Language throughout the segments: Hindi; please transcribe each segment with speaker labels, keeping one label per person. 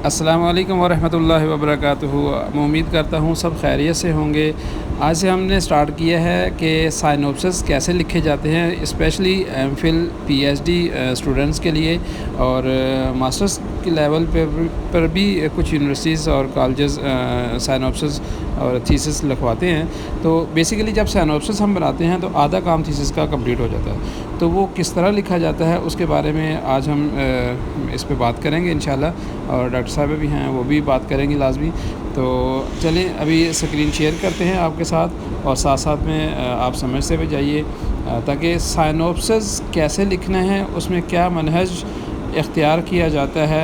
Speaker 1: अस्सलाम वालेकुम वरहमतुल्लाहि वबरकातुहू। मैं उम्मीद करता हूँ सब खैरियत से होंगे। आज से हमने स्टार्ट किया है कि साइनॉप्सिस कैसे लिखे जाते हैं, स्पेशली एमफिल पीएचडी स्टूडेंट्स के लिए, और मास्टर्स के लेवल पर भी कुछ यूनिवर्सिटीज़ और कॉलेजेस साइनॉप्सिस और थीसिस लिखवाते हैं। तो बेसिकली जब साइनॉप्सिस हम बनाते हैं तो आधा काम थीसिस का कंप्लीट हो जाता है। तो वो किस तरह लिखा जाता है उसके बारे में आज हम इस पे बात करेंगे इंशाल्लाह, और डॉक्टर साहब भी हैं वो भी बात करेंगी लाजमी। तो चलिए अभी स्क्रीन शेयर करते हैं आपके साथ, और साथ साथ में आप समझते हुए जाइए ताकि साइनॉप्सिस कैसे लिखना है, उसमें क्या मनहज इख्तियार किया जाता है,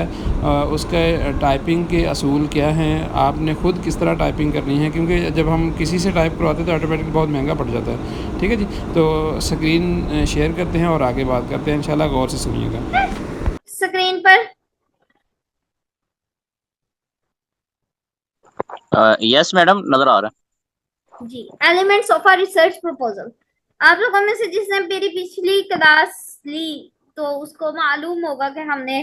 Speaker 1: उसके टाइपिंग के असूल क्या हैं, आपने ख़ुद किस तरह टाइपिंग करनी है, क्योंकि जब हम किसी से टाइप करवाते हैं तो ऑटोमेटिक बहुत महंगा पड़ जाता है। ठीक है जी, तो स्क्रीन शेयर करते हैं और आगे बात करते हैं इंशाल्लाह, गौर से सुनिएगा।
Speaker 2: स्क्रीन पर।
Speaker 3: यस मैडम, नजर आ रहा
Speaker 2: जी, elements of a research proposal. आप लोगों में से जिसने मेरी पिछली क्लास ली तो उसको मालूम होगा कि हमने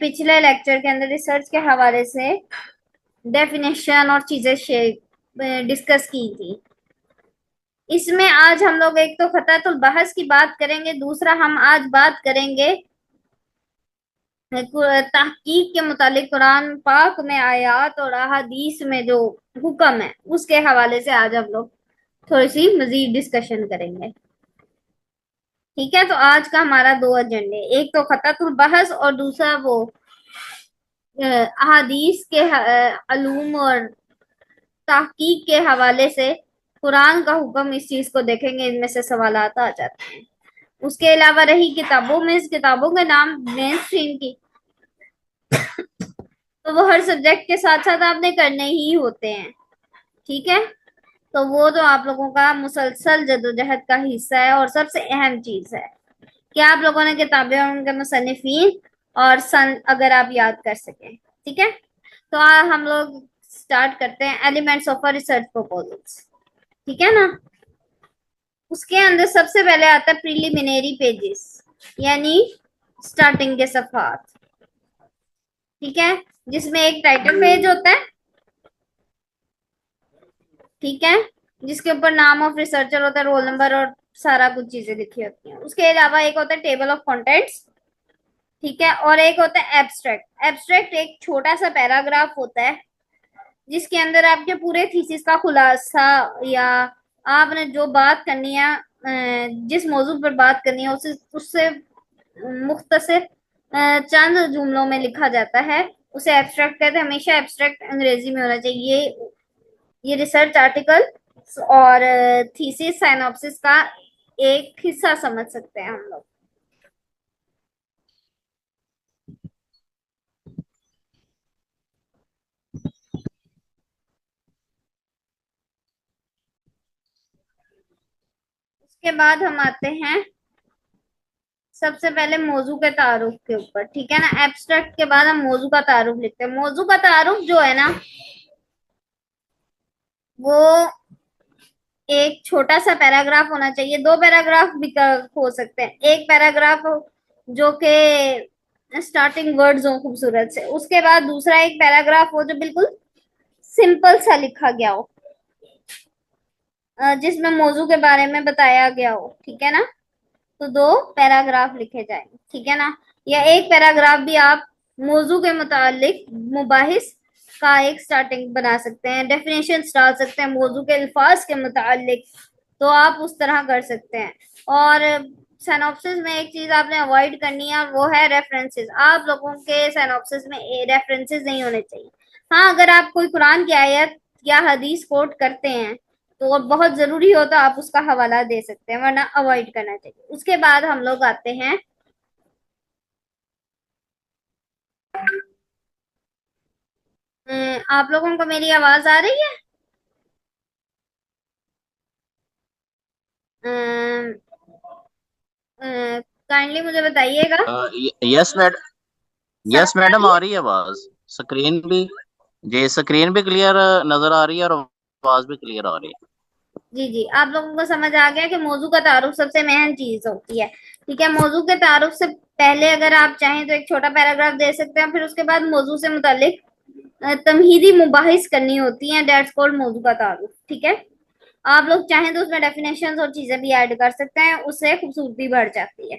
Speaker 2: पिछले लेक्चर के अंदर रिसर्च के हवाले से डेफिनेशन और चीजें डिस्कस की थी। इसमें आज हम लोग एक तो खतातुल बहस की बात करेंगे, दूसरा हम आज बात करेंगे तहकीक के मुतालिक कुरान पाक में आयात और अहादीस में जो हुक्म है उसके हवाले से आज हम लोग थोड़ी सी मजीद डिस्कशन करेंगे। ठीक है, तो आज का हमारा दो एजेंडे, एक तो खतातुल बहस और दूसरा वो अहादीस के अलूम और तहकीक के हवाले से कुरान का हुक्म, इस चीज को देखेंगे, इनमें से सवालात आ जाते हैं। उसके अलावा रही किताबों में, इस किताबों के नाम मेन स्ट्रीम की, तो वो हर सब्जेक्ट के साथ साथ आपने करने ही होते हैं। ठीक है, तो वो तो आप लोगों का मुसलसल जदोजहद का हिस्सा है और सबसे अहम चीज है कि आप लोगों ने किताबें और उनके मुसन्निफीन और सन अगर आप याद कर सकें। ठीक है, तो हम लोग स्टार्ट करते हैं elements of a research proposals. ठीक है ना। उसके अंदर सबसे पहले आता है प्रिलिमिनरी पेजेस, यानी स्टार्टिंग के सफात। ठीक है, जिसमें एक टाइटल पेज होता है, ठीक है, जिसके ऊपर नाम ऑफ रिसर्चर होता है, रोल नंबर और सारा कुछ चीजें लिखी होती हैं। उसके अलावा एक होता है टेबल ऑफ कंटेंट्स, ठीक है, और एक होता है एब्स्ट्रैक्ट। एब्स्ट्रैक्ट एक छोटा सा पैराग्राफ होता है जिसके अंदर आपके पूरे थीसिस का खुलासा, या आपने जो बात करनी है, जिस मौजू पर बात करनी है उसे उससे मुख्तसर चंद जुमलों में लिखा जाता है, उसे एब्स्ट्रैक्ट कहते हैं। हमेशा एब्स्ट्रैक्ट अंग्रेजी में होना चाहिए। ये रिसर्च आर्टिकल और थीसिस साइनॉप्सिस का एक हिस्सा समझ सकते हैं हम लोग। उसके बाद हम आते हैं सबसे पहले मौजू के तारुफ के ऊपर। ठीक है ना, एब्स्ट्रैक्ट के बाद हम मौजू का तारुफ लिखते हैं। मौजू का तारुफ जो है ना, वो एक छोटा सा पैराग्राफ होना चाहिए। दो पैराग्राफ भी हो सकते हैं। एक पैराग्राफ जो के स्टार्टिंग वर्ड्स हो खूबसूरत से, उसके बाद दूसरा एक पैराग्राफ हो जो बिल्कुल सिंपल सा लिखा गया हो, जिसमें मौजू के बारे में बताया गया हो। ठीक है ना, तो दो पैराग्राफ लिखे जाएंगे। ठीक है ना, या एक पैराग्राफ भी आप मौजू के मुतालिक मुबाहिस का एक स्टार्टिंग बना सकते हैं, डेफिनेशन डाल सकते हैं मौजू के अल्फाज के मुतालिक, तो आप उस तरह कर सकते हैं। और सिनॉप्सिस में एक चीज आपने अवॉइड करनी है और वो है रेफरेंसेस। आप लोगों के सिनॉप्सिस में रेफरेंसेस नहीं होने चाहिए। हाँ, अगर आप कोई कुरान की आयत या हदीस कोट करते हैं तो बहुत जरूरी हो तो आप उसका हवाला दे सकते हैं, वरना अवॉइड करना चाहिए। उसके बाद हम लोग आते हैं आप लोगों को मेरी आवाज आ रही है? काइंडली मुझे बताइएगा।
Speaker 3: है। यस मैडम, यस
Speaker 2: समझ आ
Speaker 3: मैडम
Speaker 2: रही
Speaker 3: आ
Speaker 2: है?
Speaker 3: रही है आवाज। स्क्रीन भी, जी स्क्रीन भी क्लियर नजर आ रही है और आवाज भी क्लियर आ रही है।
Speaker 2: जी जी, आप लोगों को समझ आ गया कि मौजू का तारुफ सबसे महंगी चीज होती है। ठीक है, मौजू के तारुफ से पहले अगर आप चाहें तो एक छोटा पैराग्राफ दे सकते हैं, फिर उसके बाद मौजू से मुतालिक तमहीदी मुबाहिस करनी होती हैं, दैट्स कॉल्ड मौजू का तारुफ। ठीक है, आप लोग चाहें तो उसमें डेफिनेशंस और चीजें भी ऐड कर सकते हैं, उससे खूबसूरती बढ़ जाती है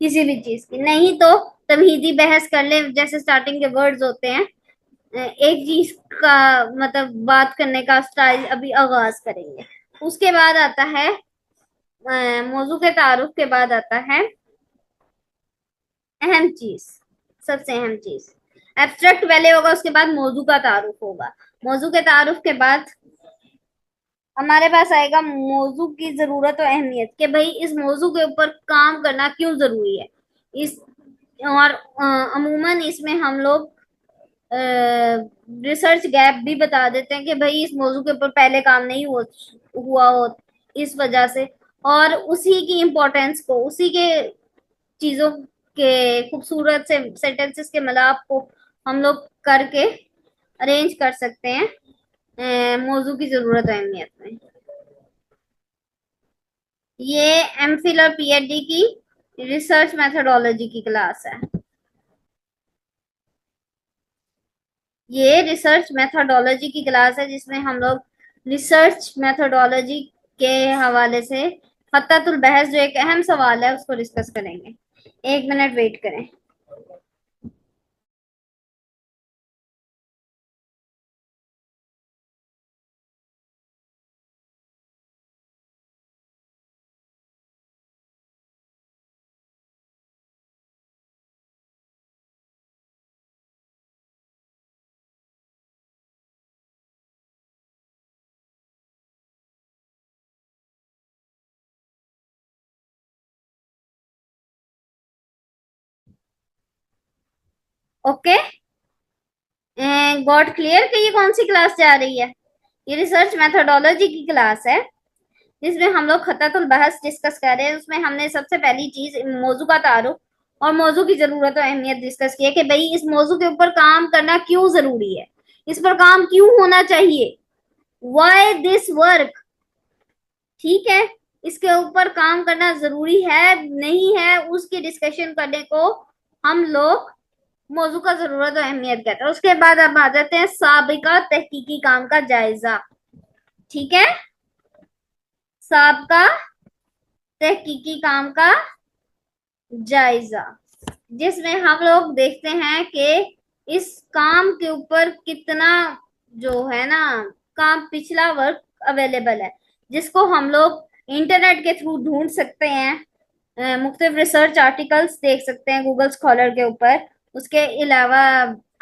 Speaker 2: किसी भी चीज की। नहीं तो तमहीदी बहस कर ले, जैसे स्टार्टिंग के वर्ड्स होते हैं, एक चीज का मतलब बात करने का स्टाइल अभी आगाज करेंगे। उसके बाद आता है मौजू के तारुफ के बाद आता है अहम चीज, सबसे अहम चीज एब्स्ट्रैक्ट पहले होगा, उसके बाद मौजू का तारुफ होगा। मौजू के तारुफ के बाद हमारे पास आएगा मौजू की जरूरत और अहमियत, कि भाई इस मौजू के ऊपर काम करना क्यों जरूरी है। इस और अमूमन इसमें हम लोग रिसर्च गैप भी बता देते हैं कि भाई इस मौजू के ऊपर पहले काम नहीं हुआ हो इस वजह से, और उसी की इम्पोर्टेंस को, उसी के चीजों के खूबसूरत से सेंटेंसेस के मिलाप को हम लोग करके अरेंज कर सकते हैं मौजू की जरूरत और अहमियत में। ये एमफिल और पीएचडी की रिसर्च मेथोडोलॉजी की क्लास है। ये रिसर्च मेथोडोलॉजी की क्लास है जिसमें हम लोग रिसर्च मेथोडोलॉजी के हवाले से खत्ततुल बहस, जो एक अहम सवाल है, उसको डिस्कस करेंगे। 1 मिनट वेट करें। ओके, गॉट क्लियर कि ये कौन सी क्लास जा रही है। ये रिसर्च मेथोडोलॉजी की क्लास है जिसमें हम लोग खत्ततुल बहस डिस्कस कर रहे हैं। उसमें हमने सबसे पहली चीज मौजू का तारुफ और मौजू की जरूरत और अहमियत डिस्कस की है, कि भाई इस मौजू के ऊपर काम करना क्यों जरूरी है, इस पर काम क्यों होना चाहिए, वाई दिस वर्क। ठीक है, इसके ऊपर काम करना जरूरी है नहीं है, उसकी डिस्कशन करने को हम लोग मौजू का जरूरत और अहमियत कहते हैं। उसके बाद अब आ जाते हैं साबिका तहकीकी काम का जायजा। ठीक है, साबिका तहकीकी काम का जायजा, जिसमें हम लोग देखते हैं कि इस काम के ऊपर कितना जो है ना काम पिछला वर्क अवेलेबल है, जिसको हम लोग इंटरनेट के थ्रू ढूंढ सकते हैं, मुख्तलिफ रिसर्च आर्टिकल्स देख सकते हैं गूगल स्कॉलर के ऊपर। उसके अलावा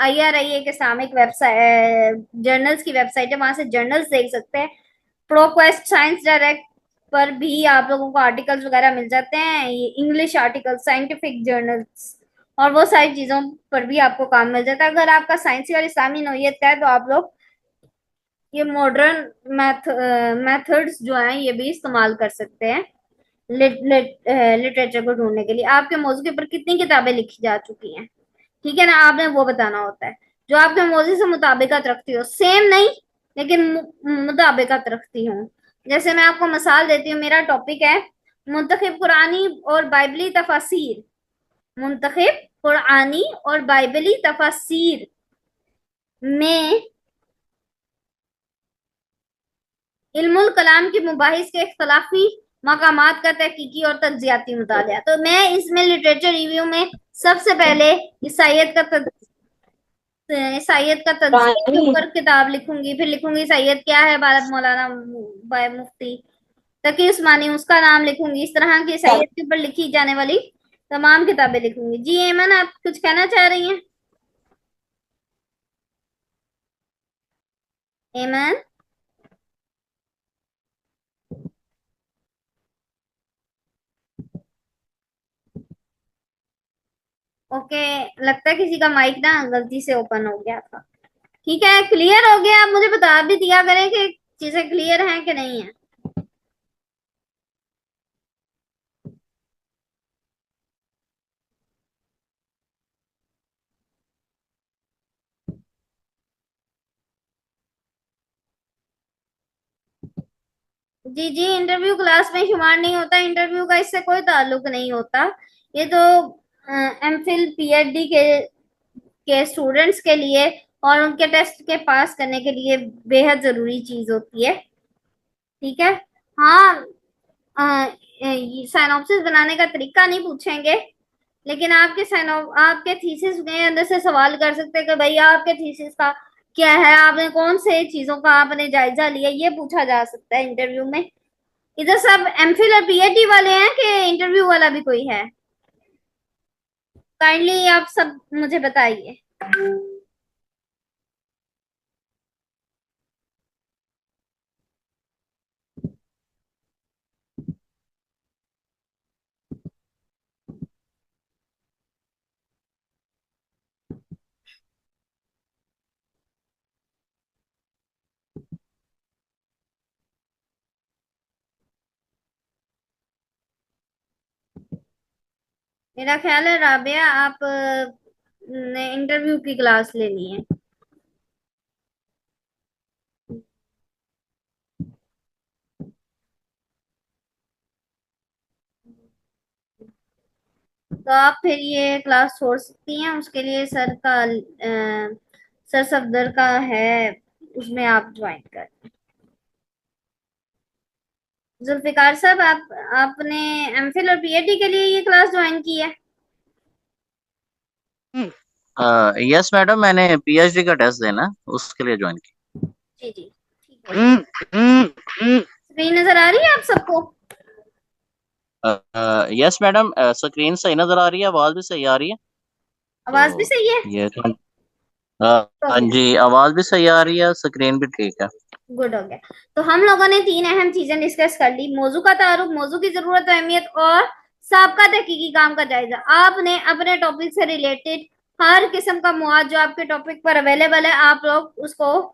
Speaker 2: IRIA के सामयिक वेबसाइट जर्नल्स की वेबसाइट है, वहां से जर्नल्स देख सकते हैं। प्रोक्वेस्ट साइंस डायरेक्ट पर भी आप लोगों को आर्टिकल्स वगैरह मिल जाते हैं, ये इंग्लिश आर्टिकल, साइंटिफिक जर्नल्स और वो सारी चीजों पर भी आपको काम मिल जाता है। अगर आपका साइंसी और इस्लामी नोयत का है तो आप लोग ये मॉडर्न मेथड्स जो हैं ये भी इस्तेमाल कर सकते हैं लिटरेचर को ढूंढने के लिए। आपके मौजू के ऊपर कितनी किताबें लिखी जा चुकी हैं, ठीक है ना, आपने वो बताना होता है जो आपके मौजू से मुताबिकत रखती हो, सेम नहीं लेकिन मुताबिकत रखती हूँ। जैसे मैं आपको मिसाल देती हूँ, मेरा टॉपिक है मुंतखब कुरानी और बाइबली तफासिर। मुंतखब कुरानी और बाइबली तफासिर में इल्मुल कलाम की मुबाहिस के इख्तलाफी मकामात का तहकीकी और तज्जियाती मुतालिया। तो मैं इसमें लिटरेचर रिव्यू में सबसे पहले ईसाइयत का तज्जिया के ऊपर किताब लिखूंगी, फिर लिखूंगी ईसाइयत क्या है, भारत मौलाना बाय मुफ्ती तकी उस्मानी, उसका नाम लिखूंगी। इस तरह की ईसाइयत के ऊपर लिखी जाने वाली तमाम किताबें लिखूंगी। जी एमन, आप कुछ कहना चाह रही हैं? एमन, ओके, लगता है किसी का माइक ना गलती से ओपन हो गया था। ठीक है, क्लियर हो गया। आप मुझे बता भी दिया करें कि चीजें क्लियर हैं कि नहीं है। जी जी, इंटरव्यू क्लास में शुमार नहीं होता, इंटरव्यू का इससे कोई ताल्लुक नहीं होता। ये तो एमफिल पीएचडी के स्टूडेंट्स के लिए और उनके टेस्ट के पास करने के लिए बेहद जरूरी चीज होती है। ठीक है। हाँ, साइनॉप्सिस बनाने का तरीका नहीं पूछेंगे, लेकिन आपके थीसिस के अंदर से सवाल कर सकते हैं कि भैया आपके थीसिस का क्या है, आपने कौन से चीजों का आपने जायजा लिया, ये पूछा जा सकता है इंटरव्यू में। इधर सब एमफिल और पीएचडी वाले हैं कि इंटरव्यू वाला भी कोई है? काइंडली आप सब मुझे बताइए। मेरा ख्याल है राबिया आप ने इंटरव्यू की क्लास लेनी है। तो आप फिर ये क्लास छोड़ सकती हैं, उसके लिए सर सफदर का है, उसमें आप ज्वाइन कर। जुल्फिकार साहब, आपने एमफिल और पीएचडी के लिए ये क्लास ज्वाइन की है?
Speaker 3: यस मैडम, मैंने पीएचडी का टेस्ट देना उसके लिए ज्वाइन
Speaker 2: जी जी, ठीक है। स्क्रीन नजर आ रही है आप सबको?
Speaker 3: किया। यस मैडम, स्क्रीन सही नजर आ रही है, आवाज भी सही आ रही है।
Speaker 2: आवाज भी
Speaker 3: तो
Speaker 2: सही है?
Speaker 3: ये
Speaker 2: हो
Speaker 3: हाँ
Speaker 2: गया।
Speaker 3: जी, आवाज भी सही आ रही है, स्क्रीन भी ठीक है।
Speaker 2: गुड हो गया। तो हम लोगों ने तीन अहम चीजें डिस्कस कर ली: मौजू का तारुफ, मौजू की जरूरत और अहमियत, और साबका तहकीकी काम का जायजा। आपने अपने टॉपिक से रिलेटेड हर किस्म का मौज जो आपके टॉपिक पर अवेलेबल है, आप लोग उसको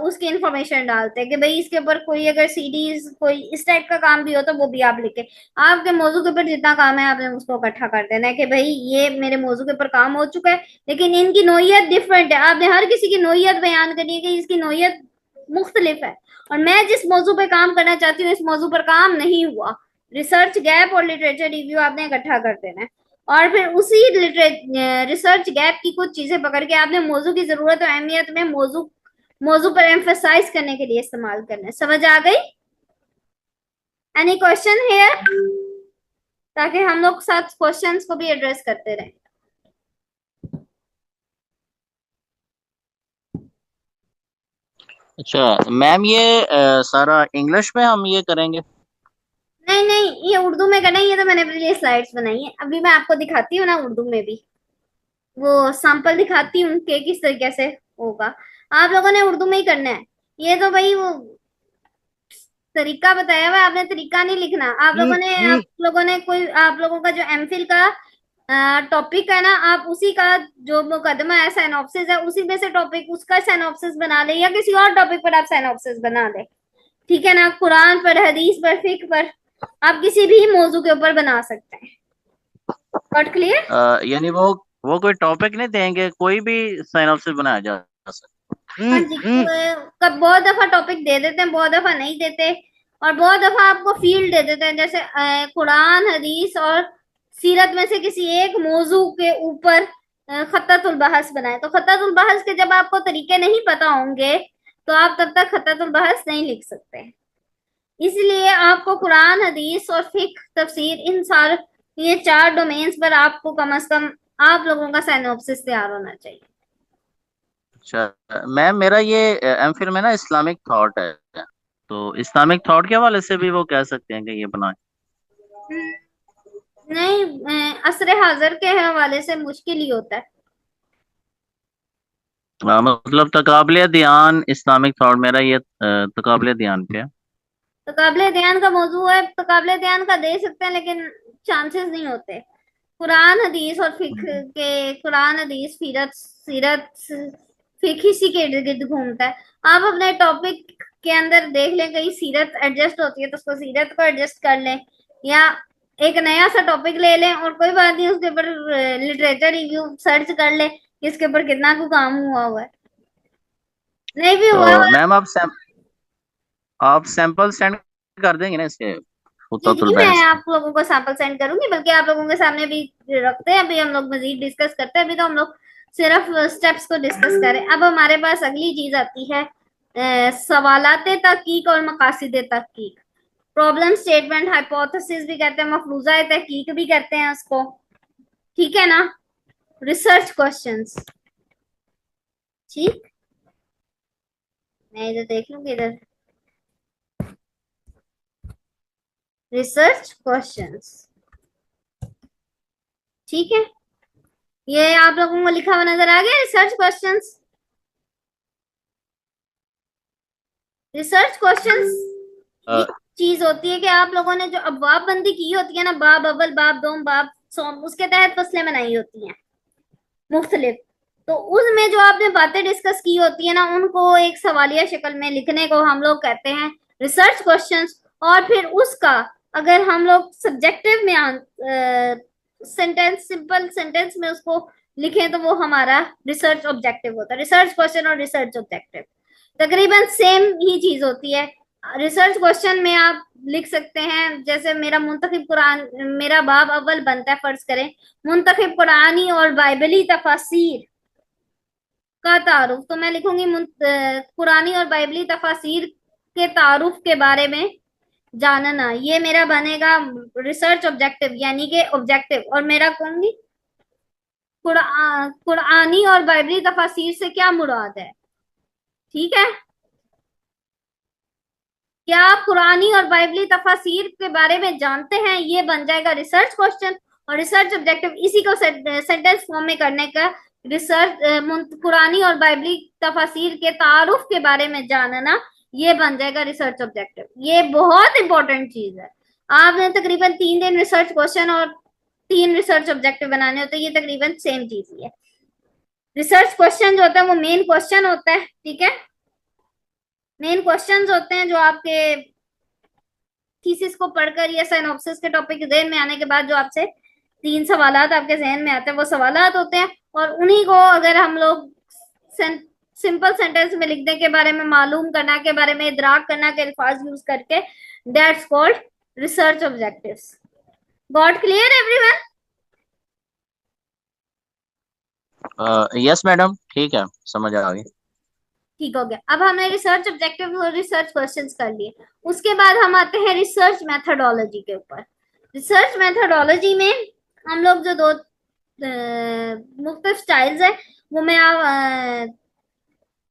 Speaker 2: उसकी इंफॉर्मेशन डालते हैं कि भाई इसके ऊपर कोई अगर सीडीज कोई इस टाइप का काम भी हो तो वो भी आप लिखे। आपके मौजू के ऊपर जितना काम है आपने उसको इकट्ठा कर देना है कि भाई ये मेरे मौजू के ऊपर काम हो चुका है, लेकिन इनकी नोयत डिफरेंट है। आपने हर किसी की नोयत बयान करनी है कि इसकी नोयत मुख्तलिफ है, और मैं जिस मौजू पे काम करना चाहती हूँ इस मौजू पर काम नहीं हुआ। रिसर्च गैप और लिटरेचर रिव्यू आपने इकट्ठा कर देना है, और फिर उसी रिसर्च गैप की कुछ चीजें पकड़ के आपने मौजू की जरूरत और अहमियत में मौजू मौजू पर एम्फेसाइज करने के लिए इस्तेमाल करना है। समझ आ गई? Any question here? ताकि हम लोग साथ क्वेश्चंस को भी एड्रेस करते रहें।
Speaker 3: अच्छा मैम, ये सारा इंग्लिश में हम ये करेंगे?
Speaker 2: नहीं नहीं, ये उर्दू में करना है, ये तो मैंने अपने लिए स्लाइड्स बनाई है, अभी मैं आपको दिखाती हूँ ना उर्दू में भी, वो सैंपल दिखाती हूँ कि किस तरीके से होगा। आप लोगों ने उर्दू में ही करना है। ये तो भाई वो तरीका बताया हुआ है, आपने तरीका नहीं लिखना। आप लोगों का जो एमफिल का टॉपिक है ना, आप उसी का जो मुकदमा है, साइनॉप्सिस है, उसी में से टॉपिक उसका साइनॉप्सिस बना ले, या किसी और टॉपिक पर आप साइनॉप्सिस बना ले। ठीक है ना? कुरान पर, हदीस पर, फिक्र पर, आप किसी भी मौजू के ऊपर बना सकते हैं। Got clear?
Speaker 3: यानी वो कोई टॉपिक नहीं देंगे, कोई भी सिनॉप्सिस बनाया जा सकता
Speaker 2: हाँ जी,
Speaker 3: है।
Speaker 2: कब बहुत दफा टॉपिक दे देते हैं, बहुत दफा नहीं देते, और बहुत दफा आपको फील्ड दे देते हैं, जैसे कुरान, हदीस और सीरत में से किसी एक मौजू के ऊपर खत्ततुल बहस बनाए। तो खत्ततुल बहस के जब आपको तरीके नहीं पता होंगे तो आप तब तक खत्ततुल बहस नहीं लिख सकते। इसलिए आपको कुरान, हदीस और फिक्र, तफसीर, इन सारे ये चार डोमेन्स पर आपको कम से कम आप लोगों का साइनॉप्सिस तैयार होना चाहिए।
Speaker 3: अच्छा मैम, मेरा ये एमफिल में ना इस्लामिक थॉट है, तो इस्लामिक थॉट के हवाले से भी वो कह सकते हैं कि ये बना।
Speaker 2: नहीं, असरे हाजिर के हवाले से मुश्किल ही होता है।
Speaker 3: मतलब तकाबले ध्यान इस्लामिक थॉट, मेरा ये तकाबले ध्यान पे है।
Speaker 2: तो काबिल ध्यान का मौजू है, तो काबिल ध्यान का दे सकते हैं, लेकिन चांसेस नहीं होते। कुरान, हदीस और फिक्र के, कुरान, हदीस, सीरत सीरत फिक्र इसी के इर्द गिर्द घूमता है। आप अपने टॉपिक के अंदर देख लें, कहीं सीरत एडजस्ट होती है तो उसको सीरत को एडजस्ट कर लें, या एक नया सा टॉपिक ले लें और कोई बात नहीं, उसके ऊपर लिटरेचर रिव्यू सर्च कर लें कि इसके ऊपर कितना को काम हुआ हुआ है। नहीं भी हुआ
Speaker 3: तो
Speaker 2: हुआ।
Speaker 3: मैम आप सैंपल सेंड कर देंगे ना इसके
Speaker 2: जी
Speaker 3: खुतवतुल
Speaker 2: जी, मैं
Speaker 3: बहस।
Speaker 2: आप लोगों को सैंपल सेंड करूंगी, बल्कि आप लोगों के सामने भी रखते हैं, अभी हम लोग मजीद डिस्कस करते हैं। अभी तो हम लोग सिर्फ स्टेप्स को डिस्कस करें। अब हमारे पास अगली चीज आती है सवालाते तहकीक और मकासिदे तहकीक। प्रॉब्लम स्टेटमेंट, हाइपोथेसिस भी कहते हैं, मफरूजा तहकीक भी कहते हैं उसको, ठीक है ना। रिसर्च क्वेश्चंस, ठीक। मैं इधर देख लूंगी इधर। रिसर्च क्वेश्चंस, ठीक है। ये आप लोगों को लिखा हुआ नजर आ गया, रिसर्च क्वेश्चंस। रिसर्च क्वेश्चंस ये
Speaker 3: अ,
Speaker 2: चीज होती है कि आप लोगों ने जो अबवाब बंदी की होती है ना, बाब अव्वल, बाब दोम, बाब सोम, उसके तहत फसलें बनाई होती हैं मुख्तलिफ। तो उसमें जो आपने बातें डिस्कस की होती है ना, उनको एक सवालिया शक्ल में लिखने को हम लोग कहते हैं रिसर्च क्वेश्चंस। और फिर उसका अगर हम लोग सब्जेक्टिव में सेंटेंस, सिंपल सेंटेंस में उसको लिखें, तो वो हमारा रिसर्च ऑब्जेक्टिव होता है। रिसर्च क्वेश्चन और रिसर्च ऑब्जेक्टिव तकरीबन सेम ही चीज होती है। रिसर्च क्वेश्चन में आप लिख सकते हैं, जैसे मेरा मुंतखब कुरान, मेरा बाब अव्वल बनता है, फर्ज करें मुंतखब कुरानी और बाइबली तफासिर का तारुफ, तो मैं लिखूंगी कुरानी और बाइबली तफासिर के तारुफ के बारे में जानना। ये मेरा बनेगा रिसर्च ऑब्जेक्टिव, यानी कि ऑब्जेक्टिव। और मेरा कहूंगी कुरानी और बाइबली तफासिर से क्या मुराद है, ठीक है। क्या आप कुरानी और बाइबली तफासिर के बारे में जानते हैं, ये बन जाएगा रिसर्च क्वेश्चन। और रिसर्च ऑब्जेक्टिव इसी को सेंटेंस फॉर्म में करने का, रिसर्च कुरानी और बाइबली तफासिर के तारुफ के बारे में जानना, ये बन जाएगा रिसर्च ऑब्जेक्टिव। ये बहुत इंपॉर्टेंट चीज है। आपने तकरीबन 3 दिन रिसर्च क्वेश्चन और 3 रिसर्च ऑब्जेक्टिव बनाने होते हैं, ये तकरीबन सेम चीज ही है। रिसर्च क्वेश्चन जो होता है वो मेन क्वेश्चन होता है, ठीक है। मेन क्वेश्चंस होते हैं जो आपके थीसिस को पढ़कर या साइनॉप्सिस के टॉपिक जहन में आने के बाद जो आपसे 3 सवालात आपके जहन में आते हैं, वो सवालात होते हैं। और उन्हीं को अगर हम लोग सिंपल सेंटेंस में लिखने के बारे में, मालूम करना के बारे में, इदराक करना के अल्फाज यूज करके, that's called research objectives. Got clear everyone?
Speaker 3: Yes madam, ठीक है, समझ आ गई।
Speaker 2: ठीक हो गया। अब हमने रिसर्च ऑब्जेक्टिव और रिसर्च क्वेश्चंस कर लिए। उसके बाद हम आते हैं रिसर्च मेथोडोलॉजी के ऊपर। रिसर्च मेथोडोलॉजी में हम लोग जो दो मुख्तलिफ स्टाइल्स है, वो मैं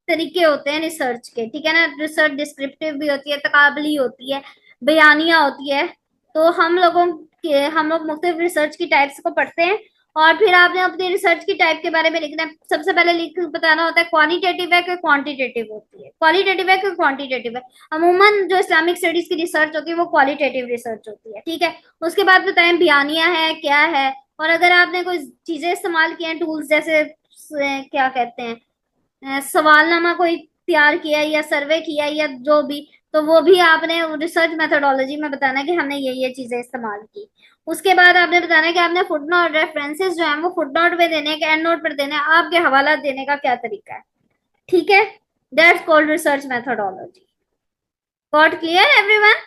Speaker 2: तरीके होते हैं रिसर्च के, ठीक है ना। रिसर्च डिस्क्रिप्टिव भी होती है, तकाबली होती है, बयानिया होती है। तो हम लोग मुख्तलिफ रिसर्च की टाइप्स को पढ़ते हैं। और फिर आपने अपनी रिसर्च की टाइप के बारे में लिखना है। सबसे पहले लिख बताना होता है क्वालिटेटिव है कि क्वांटिटेटिव होती है, क्वालिटेटिव है कि क्वांटिटेटिव है। अमूमन जो इस्लामिक स्टडीज की रिसर्च होती है वो क्वालिटेटिव रिसर्च होती है, ठीक है। उसके बाद बताएं बयानिया है क्या है। और अगर आपने कोई चीजें इस्तेमाल की हैं, टूल्स जैसे क्या कहते हैं, सवालनामा कोई तैयार किया या सर्वे किया या जो भी, तो वो भी आपने रिसर्च मेथोडोलॉजी में बताना कि हमने ये चीजें इस्तेमाल की। उसके बाद आपने बताना है कि आपने फुटनोट रेफरेंसेस जो है वो फुटनोट पे देने हैं, एंड नोट पर देने हैं, आपके हवाला देने का क्या तरीका है, ठीक है। That's called research methodology. Got clear everyone?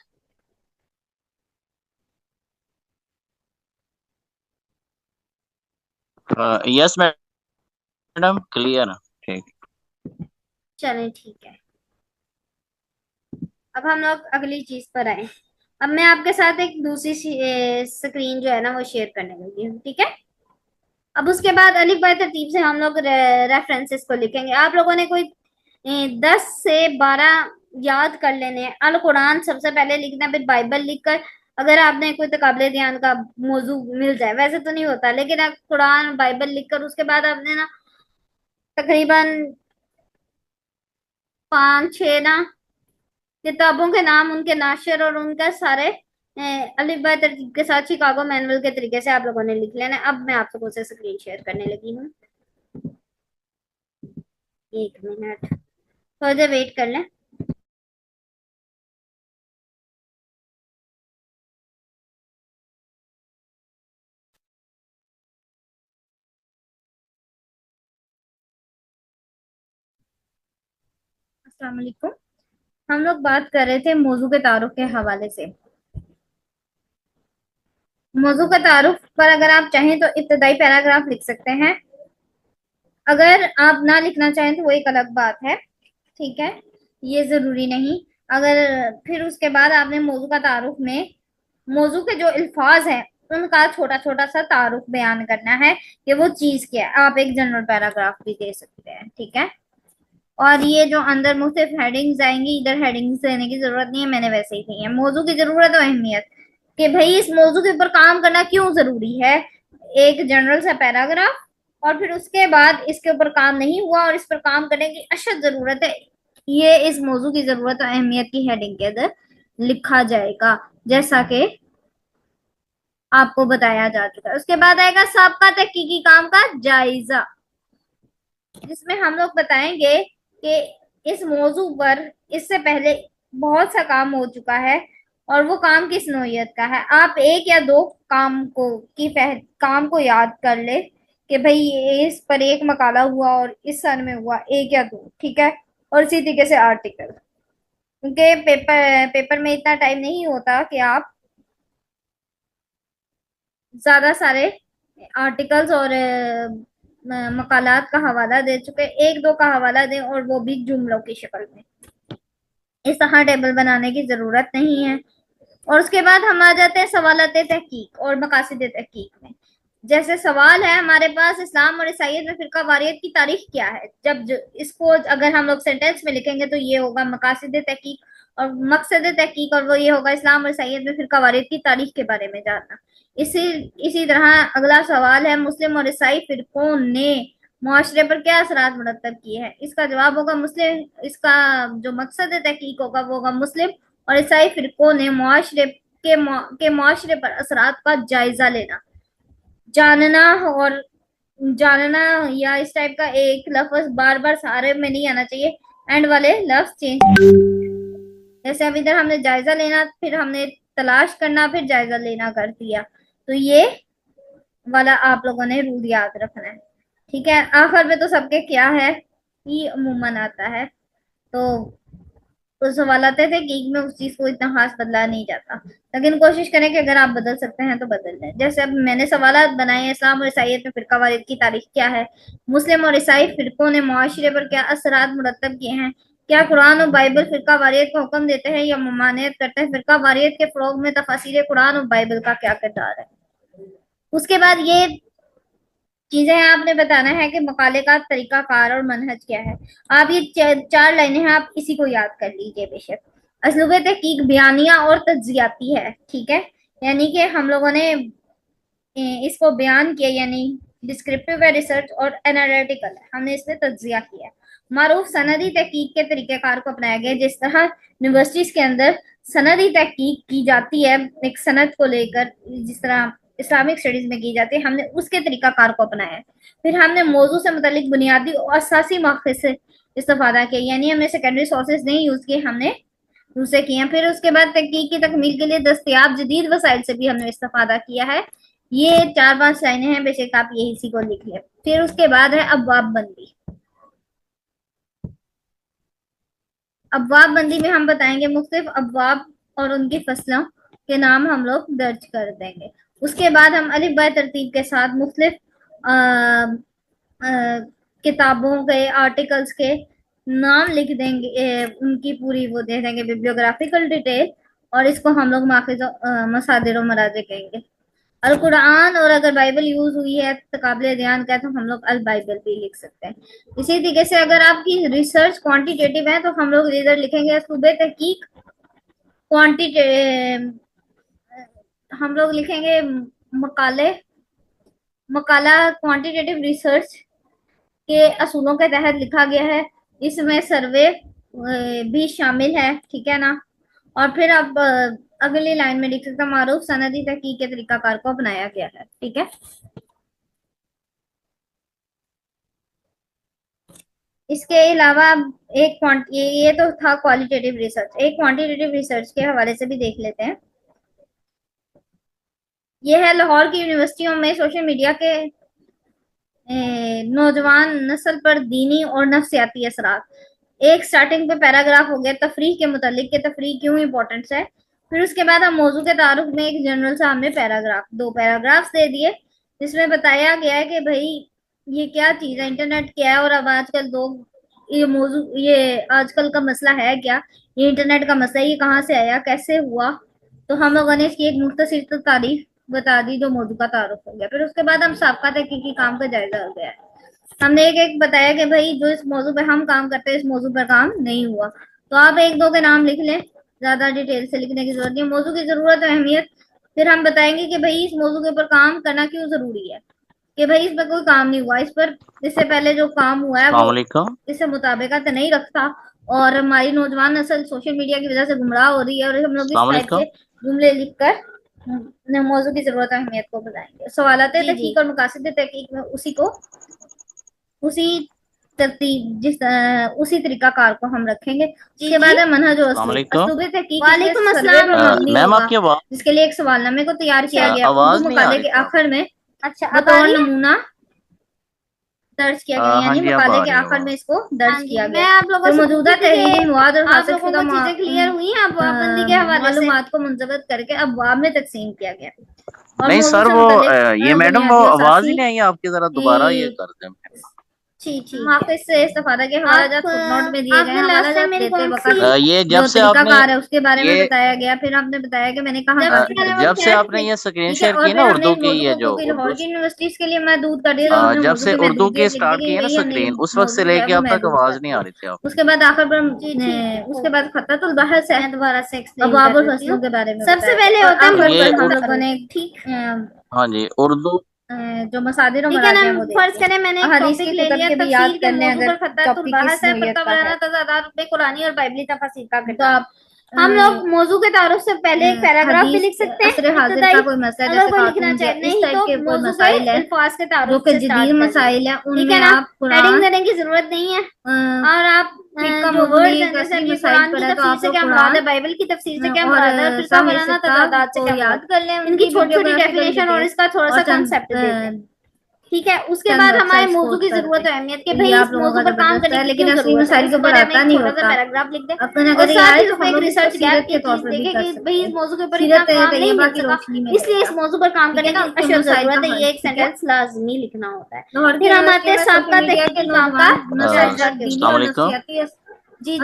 Speaker 3: Yes madam, clear, ठीक।
Speaker 2: चलें, ठीक है। अब हम लोग अगली चीज पर आए। अब मैं आपके साथ एक दूसरी स्क्रीन जो है ना वो शेयर करने लगी हूँ, ठीक है। अब उसके बाद अलिफ बाय तरतीब से हम लोग रेफरेंसेस को लिखेंगे। आप लोगों ने कोई 10 से 12 याद कर लेने हैं। अल कुरान सबसे पहले लिखना, फिर बाइबल लिखकर, अगर आपने कोई तकाबले ध्यान का मौजू मिल जाए, वैसे तो नहीं होता, लेकिन आप कुरान बाइबल लिखकर उसके बाद आपने ना तकरीबन 5-6 ना किताबों के नाम, उनके नाशर और उनका सारे अलिफ बाय तरतीब के साथ शिकागो मैनुअल के तरीके से आप लोगों ने लिख लेना है। अब मैं आप लोगों से स्क्रीन शेयर करने लगी हूँ, 1 मिनट, थोड़ी देर वेट कर लें। अस्सलाम वालेकुम। हम लोग बात कर रहे थे मौजू के तारुफ के हवाले से। मौजू का तारुफ पर अगर आप चाहें तो इब्तदाई पैराग्राफ लिख सकते हैं, अगर आप ना लिखना चाहें तो वो एक अलग बात है, ठीक है, ये जरूरी नहीं। अगर फिर उसके बाद आपने मौजू का तारुफ में मौजू के जो अल्फाज हैं उनका छोटा छोटा सा तारुफ बयान करना है कि वो चीज क्या है। आप एक जनरल पैराग्राफ भी दे सकते हैं, ठीक है। और ये जो अंदर मुख्तलिफ हेडिंग्स आएंगी, इधर हेडिंग्स देने की जरूरत नहीं है, मैंने वैसे ही दी है। मौजू की जरूरत और अहमियत, कि भाई इस मौजू के ऊपर काम करना क्यों जरूरी है, एक जनरल सा पैराग्राफ। और फिर उसके बाद इसके ऊपर काम नहीं हुआ और इस पर काम करने की अशद जरूरत है, ये इस मौजू की जरूरत और अहमियत की हेडिंग के अंदर लिखा जाएगा, जैसा कि आपको बताया जा चुका है। उसके बाद आएगा सबका तहकीकी काम का जायजा, जिसमें हम लोग बताएंगे कि इस मौजू पर इससे पहले बहुत सा काम हो चुका है और वो काम किस नौइयत का है। आप एक या दो काम को काम को याद कर ले कि भाई ये इस पर एक मकाला हुआ और इस सन में हुआ, एक या दो, ठीक है। और इसी तरीके से आर्टिकल, क्योंकि पेपर में इतना टाइम नहीं होता कि आप ज्यादा सारे आर्टिकल्स और मकालात का हवाला दे चुके, एक दो का हवाला दें और वो भी जुमलों की शक्ल में। इस तरह टेबल बनाने की जरूरत नहीं है। और उसके बाद हम आ जाते हैं सवालत तहकीक और मकासिद तहकीक में। जैसे सवाल है हमारे पास, इस्लाम और ईसाईयत में फिरका वारियत की तारीख क्या है। इसको अगर हम लोग सेंटेंस में लिखेंगे तो ये होगा मकासिद तहकीक और मकसद तहकीक, और वो ये होगा इस्लाम और ईसाईयत में फिरका वारियत की तारीख के बारे में जानना। इसी इसी तरह अगला सवाल है, मुस्लिम और ईसाई फिरकों ने मुआशरे पर क्या असरात मुरतब किए हैं। इसका जवाब होगा मुस्लिम, इसका जो मकसद तहकीक होगा वो होगा मुस्लिम और ईसाई फिरकों ने के मुआशरे पर असरात का जायजा लेना, जानना। और जानना या इस टाइप का एक लफ्ज बार बार सारे में नहीं आना चाहिए, एंड वाले लफ्ज चेंज। जैसे अब इधर हमने जायजा लेना, फिर हमने तलाश करना, फिर जायजा लेना कर दिया, तो ये वाला आप लोगों ने रूल याद रखना है, ठीक है। आखिर में तो सबके क्या है, ये अमूमन आता है, तो उस सवालात थे कि में उस चीज को इतना खास बदला नहीं जाता, लेकिन कोशिश करें कि अगर आप बदल सकते हैं तो बदल लें। जैसे अब मैंने सवालात बनाए, इस्लाम और ईसाईयत में फिरका वारियत की तारीख क्या है, मुस्लिम और ईसाई फिरकों ने मुआशरे पर क्या असरात मुरतब किए हैं, क्या कुरान और बाइबल फिरका वारियत का हुक्म देते हैं या ममानियत करते हैं, फिरका वारियत के फरोग में तफसीर कुरान और बाइबल का क्या किरदार है। उसके बाद ये चीजें हैं, आपने बताना है कि मकाले का तरीका कार और मनहज क्या है। आप ये चार लाइनें हैं, आप इसी को याद कर लीजिए बेशक। असलूब तहकीक बयानिया और तज्जियाती है, ठीक है, यानी कि हम लोगों ने इसको बयान किया, यानी डिस्क्रिप्टिव है, रिसर्च और एनालिटिकल है, हमने इसमें तज्जिया किया। मारूफ सनदी तहकीक के तरीक़ेकार को अपनाया गया, जिस तरह यूनिवर्सिटीज के अंदर सनदी तहकीक की जाती है एक सनद को लेकर, जिस तरह इस्लामिक स्टडीज में की जाती है, हमने उसके तरीकाकार को अपनाया है। फिर हमने मौजू से मुतालिक बुनियादी और असासी मौके से इस्तेफादा किया, यानी हमने सेकेंडरी सोर्सेज नहीं यूज किए, हमने दूसरे किए हैं। फिर उसके बाद तहकीक की तकमील के लिए दस्तयाब जदीद वसाइल से भी हमने इस्तेफादा किया है। ये 4-5 लाइनें हैं, बेशक आप यही इसी को लिख लें। फिर उसके बाद है अबवाब बंदी। अबवाब बंदी में हम बताएंगे मुख्तलिफ अबवाब और उनकी फसलों के नाम हम लोग दर्ज कर देंगे। उसके बाद हम अलिफ बाय तरतीब के साथ मुख्तलिफ किताबों के आर्टिकल्स के नाम लिख देंगे, उनकी पूरी वो दे देंगे बिब्लियोग्राफिकल डिटेल, और इसको हम लोग माखिज मसादिर और मराजे कहेंगे। अल कुरान और अगर बाइबल यूज हुई है तो काबिल ध्यान का है तो हम लोग अल बाइबल भी लिख सकते हैं। इसी तरीके से अगर आपकी रिसर्च क्वांटिटेटिव है तो हम लोग इधर लिखेंगे सूबे तहकीक क्वांटिटे, हम लोग लिखेंगे मकाला क्वांटिटेटिव रिसर्च के असूलों के तहत लिखा गया है, इसमें सर्वे भी शामिल है, ठीक है ना। और फिर अब अगली लाइन में लिख सकता मारूफ सनदी तहकीक के तरीकाकार को अपनाया गया है, ठीक है। इसके अलावा ये तो था क्वालिटेटिव रिसर्च, एक क्वांटिटेटिव रिसर्च के हवाले से भी देख लेते हैं। ये है लाहौर की यूनिवर्सिटियों में सोशल मीडिया के नौजवान नस्ल पर दीनी और नफ्सियाती असरात। एक स्टार्टिंग पे पैराग्राफ हो गया तफरीह के मुतालिक के तफरीह क्यों इंपॉर्टेंस है। फिर उसके बाद हम मौजू के तारुफ में एक जनरल सा हमने पैराग्राफ 2 पैराग्राफ्स दे दिए जिसमें बताया गया है कि भाई ये क्या चीज है, इंटरनेट क्या है और अब आजकल लोग ये आजकल का मसला है क्या, ये इंटरनेट का मसला है, ये कहाँ से आया, कैसे हुआ। तो हम लोगों ने इसकी एक मुख्तसर तारीफ बता दी जो मौजू का तारुफ हो गया। फिर उसके बाद हम साबका तहकीकी काम का जायजा हो गया है। हमने एक एक बताया कि भाई जो इस मौजू पे हम काम करते हैं इस मौजू पर काम नहीं हुआ। तो आप एक दो के नाम लिख लें, ज्यादा डिटेल से लिखने की जरूरत नहीं। मौजू की जरूरत और अहमियत फिर हम बताएंगे कि भाई इस मौजू के ऊपर काम करना क्यों जरूरी है, कि भाई इस पर कोई काम नहीं हुआ, इस पर इससे पहले जो काम हुआ है वो इससे मुताबिकत नहीं रखता और हमारी नौजवान नस्ल सोशल मीडिया की वजह से गुमराह हो रही है और हम लोग इस टाइप से जुमले लिखकर मौजू की जरूरत और अहमियत को बताएंगे। सवालात तहकीक और मकासद तहकीक में उसी तरतीब उसी तरीकाकार को हम रखेंगे। इसके बाद है मनहज और असलूब तहकीक। वालेकुम अस्सलाम मैम, आपकी आवाज जिसके लिए एक सवालनामे को तैयार किया गया उर्दू मुकाले के आखिर में बतौर नमूना दर्ज किया गया, यानी मुकाले के आखिर में इसको दर्ज किया गया। मैं आप लोगों से मौजूदा तहरीरी मवाद और हासिल शुदा चीजें क्लियर हुई हैं। अब पाबंदी के हवाले से मालूमात को मुंजमद करके अबवाब में तकसीम किया गया।
Speaker 3: नहीं सर, वो ये मैडम वो आवाज ही नहीं आई आपकी, जरा दोबारा ये कर दें।
Speaker 2: हाफिज से इस्तेफादा के हवाले फुटनोट में दिए गए हैं।
Speaker 3: ये जब से आपने
Speaker 2: है उसके बारे में बताया गया। फिर आपने बताया कि मैंने कहा
Speaker 3: जब से आपने ये स्क्रीन शेयर की ना उर्दू की, ये जो
Speaker 2: लाहौर की यूनिवर्सिटीज के लिए मैं दूध कर दिया,
Speaker 3: जब से उर्दू की स्टार्ट की है ना स्क्रीन, उस वक्त से लेके अब तक आवाज नहीं आ रही थी आप।
Speaker 2: उसके बाद आखिर पर उसके बाद खत्तुल बहर से दोबारा से अबवाबुल फसलों के बारे में सबसे पहले होता है हम लोगों ने ठीक
Speaker 3: हाँ जी उर्दू
Speaker 2: जो मसादिर और फर्ज करें मैंने टॉपिक ले लिया तफसीर याद करने अगर टॉपिक है फतवाना तजादात में कुरानी और बाइबली तफसीर का किताब। हम लोग मौजू के तारुफ से पहले एक पैराग्राफ भी लिख सकते हैं। हाजिर का कोई मसला जैसे कोई लिखना चाहिए नहीं तो के कोई मसाइल है अल्फाज के तारुफ जो कि जदीद मसाइल है उनमें आप हेडिंग देने की जरूरत नहीं है और आप जो वर्ड जैसे कि कुरान की तफसीर से क्या मुराद है, बाइबल की तफसीर से क्या मुराद है, फिर सामराना तजादात से क्या याद कर लें, इनकी छोटी छोटी डेफिनेशन और इसका थोड़ा सा कांसेप्ट दे दें। ठीक है, उसके बाद हमारे मौजू की जरूरत है अहमियत के भाई इस मौजू पर काम करने की लेकिन असली मसाइल के ऊपर आता नहीं होता। पैराग्राफ लिख दें और साथ ही उसमें एक रिसर्च गैप के तौर पर देखें कि भाई इस मौजू के ऊपर इतना काम नहीं मिल सका, इसलिए इस मौजू पर काम करने की अशद जरूरत है। ये एक सेंटेंस लाजमी लिखना होता है। फिर हम आते हैं साबका तहकीकी काम का जी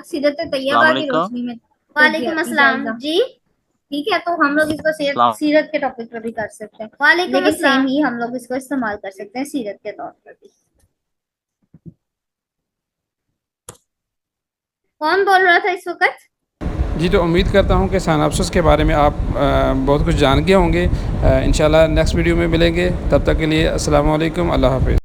Speaker 2: सीरत तैयबा की रोशनी में। वालेकुम अस्सलाम जी। ठीक है, तो हम लोग इसको सीरत के टॉपिक पर भी कर सकते हैं, लेकिन सेम ही हम लोग इसको इस्तेमाल कर सकते हैं सीरत के तौर पर भी। कौन बोल रहा था इस वक्त?
Speaker 1: जी, तो उम्मीद करता हूँ कि साइनॉप्सिस के बारे में आप बहुत कुछ जान गए होंगे। इंशाल्लाह नेक्स्ट वीडियो में मिलेंगे, तब तक के लिए अस्सलाम वालेकुम, अल्लाह हाफ़िज़।